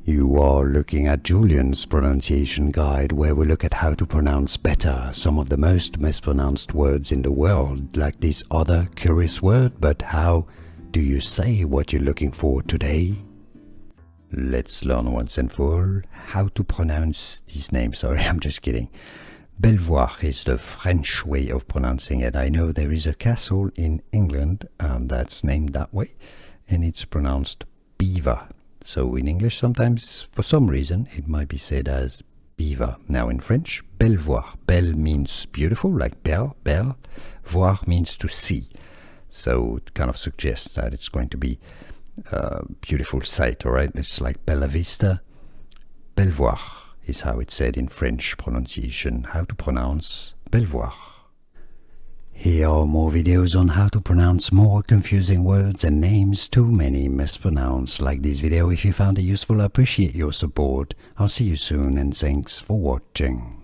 You are looking at Julian's pronunciation guide, where we look at how to pronounce better some of the most mispronounced words in the world, like this other curious word. But how do you say what you're looking for today? Let's learn once and for all how to pronounce this name. Sorry, I'm just kidding. Belvoir is the French way of pronouncing it. I know there is a castle in England that's named that way, and it's pronounced beaver. So in English, sometimes, for some reason, it might be said as beaver. Now in French, Belvoir. Belle means beautiful, like belle, belle. Voir means to see. So it kind of suggests that it's going to be a beautiful sight, all right? It's like Bella Vista. Belvoir is how it's said in French pronunciation, how to pronounce Belvoir. Here are more videos on how to pronounce more confusing words and names too many mispronounced. Like this video if you found it useful. I appreciate your support. I'll see you soon and thanks for watching.